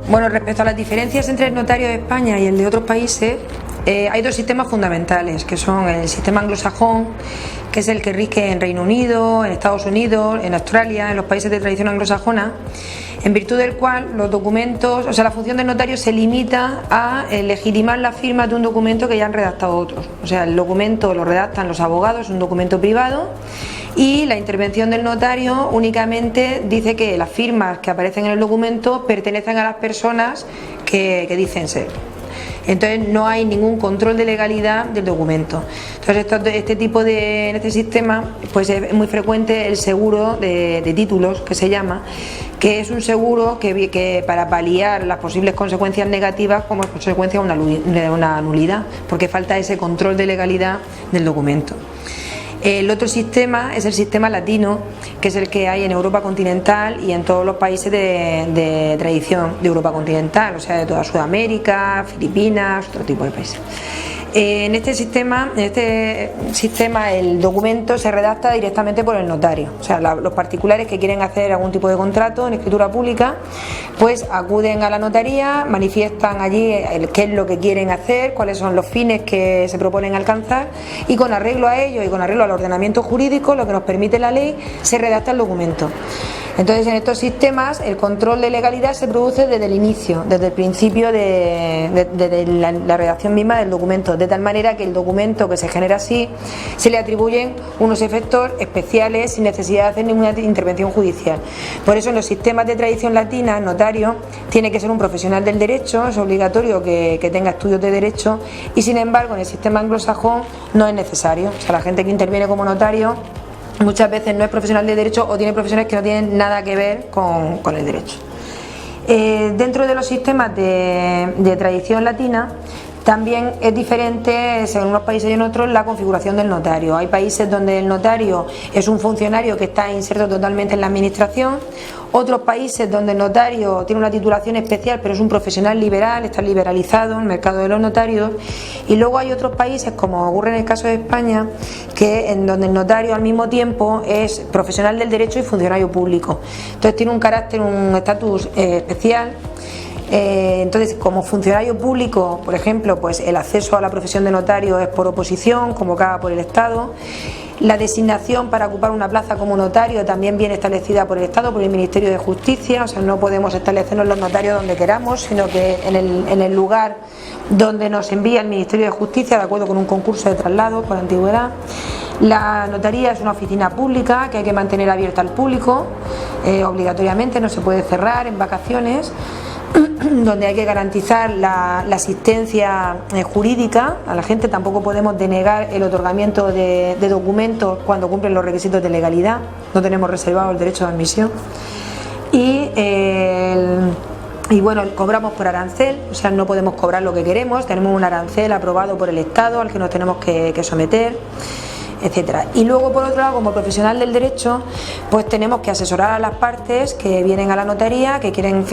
Bueno, respecto a las diferencias entre el notario de España y el de otros países, hay dos sistemas fundamentales, que son el sistema anglosajón, que es el que rige en Reino Unido, en Estados Unidos, en Australia, en los países de tradición anglosajona, en virtud del cual los documentos, o sea, la función del notario se limita a legitimar la firma de un documento que ya han redactado otros. O sea, el documento lo redactan los abogados, es un documento privado, y la intervención del notario únicamente dice que las firmas que aparecen en el documento pertenecen a las personas que dicen ser. Entonces no hay ningún control de legalidad del documento. Entonces en este sistema pues es muy frecuente el seguro de títulos, que se llama, que es un seguro que para paliar las posibles consecuencias negativas como consecuencia de una nulidad, porque falta ese control de legalidad del documento. El otro sistema es el sistema latino, que es el que hay en Europa continental y en todos los países de tradición de Europa continental, o sea, de toda Sudamérica, Filipinas, otro tipo de países. En este sistema el documento se redacta directamente por el notario, o sea, los particulares que quieren hacer algún tipo de contrato en escritura pública, pues acuden a la notaría, manifiestan allí qué es lo que quieren hacer, cuáles son los fines que se proponen alcanzar, y con arreglo a ello y con arreglo al ordenamiento jurídico, lo que nos permite la ley, se redacta el documento. Entonces, en estos sistemas el control de legalidad se produce desde el inicio, desde el principio de la redacción misma del documento, de tal manera que el documento que se genera así se le atribuyen unos efectos especiales sin necesidad de hacer ninguna intervención judicial. Por eso en los sistemas de tradición latina el notario tiene que ser un profesional del derecho, es obligatorio que tenga estudios de derecho, y sin embargo en el sistema anglosajón no es necesario. O sea, la gente que interviene como notario muchas veces no es profesional de derecho o tiene profesiones que no tienen nada que ver con el derecho. Dentro de los sistemas de tradición latina también es diferente, según unos países y en otros, la configuración del notario. Hay países donde el notario es un funcionario que está inserto totalmente en la administración, otros países donde el notario tiene una titulación especial pero es un profesional liberal, está liberalizado en el mercado de los notarios, y luego hay otros países, como ocurre en el caso de España, en donde el notario al mismo tiempo es profesional del derecho y funcionario público. Entonces tiene un estatus especial. Entonces, como funcionario público, por ejemplo, pues el acceso a la profesión de notario es por oposición, convocada por el Estado. La designación para ocupar una plaza como notario también viene establecida por el Estado, por el Ministerio de Justicia. O sea, no podemos establecernos los notarios donde queramos, sino que en el lugar donde nos envía el Ministerio de Justicia, de acuerdo con un concurso de traslado por antigüedad. La notaría es una oficina pública que hay que mantener abierta al público, obligatoriamente, no se puede cerrar en vacaciones, donde hay que garantizar la asistencia jurídica a la gente. Tampoco podemos denegar el otorgamiento de documentos cuando cumplen los requisitos de legalidad, no tenemos reservado el derecho de admisión. Y bueno, cobramos por arancel, o sea, no podemos cobrar lo que queremos, tenemos un arancel aprobado por el Estado al que nos tenemos que someter, etcétera. Y luego, por otro lado, como profesional del derecho, pues tenemos que asesorar a las partes que vienen a la notaría, que quieren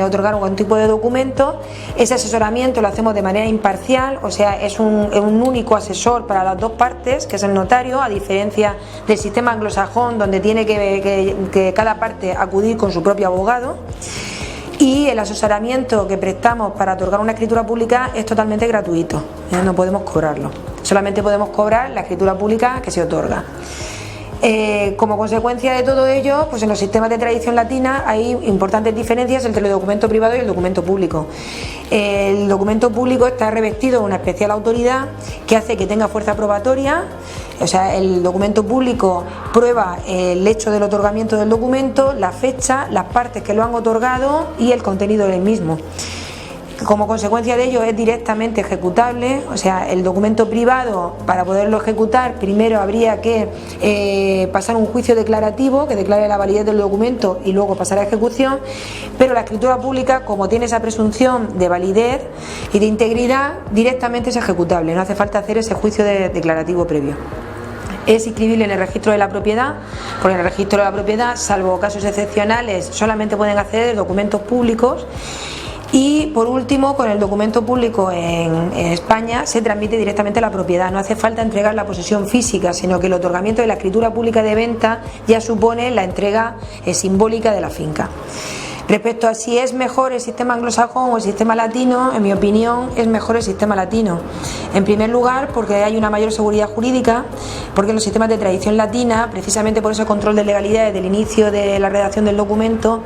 otorgar algún tipo de documento. Ese asesoramiento lo hacemos de manera imparcial, o sea, es un único asesor para las dos partes, que es el notario, a diferencia del sistema anglosajón, donde tiene que cada parte acudir con su propio abogado. Y el asesoramiento que prestamos para otorgar una escritura pública es totalmente gratuito, no podemos cobrarlo, solamente podemos cobrar la escritura pública que se otorga. Como consecuencia de todo ello, pues en los sistemas de tradición latina hay importantes diferencias entre el documento privado y el documento público. El documento público está revestido de una especial autoridad que hace que tenga fuerza probatoria. O sea, el documento público prueba el hecho del otorgamiento del documento, la fecha, las partes que lo han otorgado y el contenido del mismo. Como consecuencia de ello es directamente ejecutable. O sea, el documento privado, para poderlo ejecutar, primero habría que pasar un juicio declarativo que declare la validez del documento y luego pasar a ejecución, pero la escritura pública, como tiene esa presunción de validez y de integridad, directamente es ejecutable, no hace falta hacer ese juicio declarativo previo. Es inscribible en el registro de la propiedad, porque en el registro de la propiedad, salvo casos excepcionales, solamente pueden acceder documentos públicos. Y por último, con el documento público en España se transmite directamente la propiedad, no hace falta entregar la posesión física, sino que el otorgamiento de la escritura pública de venta ya supone la entrega simbólica de la finca. Respecto a si es mejor el sistema anglosajón o el sistema latino, en mi opinión es mejor el sistema latino. En primer lugar, porque hay una mayor seguridad jurídica, porque en los sistemas de tradición latina, precisamente por ese control de legalidad desde el inicio de la redacción del documento,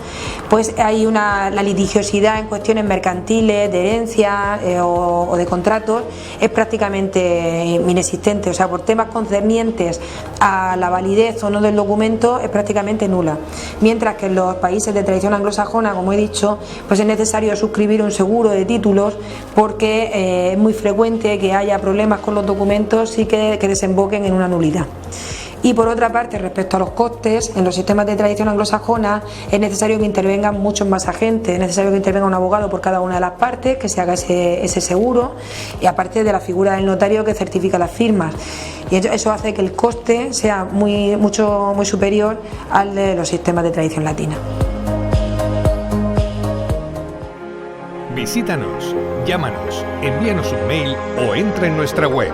pues hay la litigiosidad en cuestiones mercantiles, de herencia o de contratos, es prácticamente inexistente. O sea, por temas concernientes a la validez o no del documento es prácticamente nula. Mientras que en los países de tradición anglosajona, como he dicho, pues es necesario suscribir un seguro de títulos porque es muy frecuente que haya problemas con los documentos y que desemboquen en una nulidad. Y por otra parte, respecto a los costes, en los sistemas de tradición anglosajona es necesario que intervengan muchos más agentes, es necesario que intervenga un abogado por cada una de las partes, que se haga ese seguro, y aparte de la figura del notario que certifica las firmas. Y eso hace que el coste sea muy superior al de los sistemas de tradición latina. Visítanos, llámanos, envíanos un mail o entra en nuestra web.